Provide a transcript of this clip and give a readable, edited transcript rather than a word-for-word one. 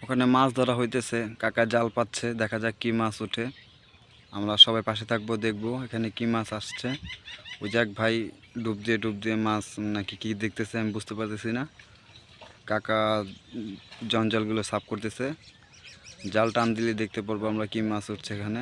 ওখানে মাছ ধরা হইতেছে, কাকা জাল পাচ্ছে, দেখা যাক কি মাছ ওঠে। আমরা সবাই পাশে থাকবো, দেখবো এখানে কি মাছ আসছে। ওই যাক ভাই ডুব দিয়ে মাছ নাকি কি দেখতেছে আমি বুঝতে পারতেছি না। কাকা জঞ্জালগুলো সাফ করতেছে, জাল টান দিলে দেখতে পারবো আমরা কি মাছ উঠছে এখানে।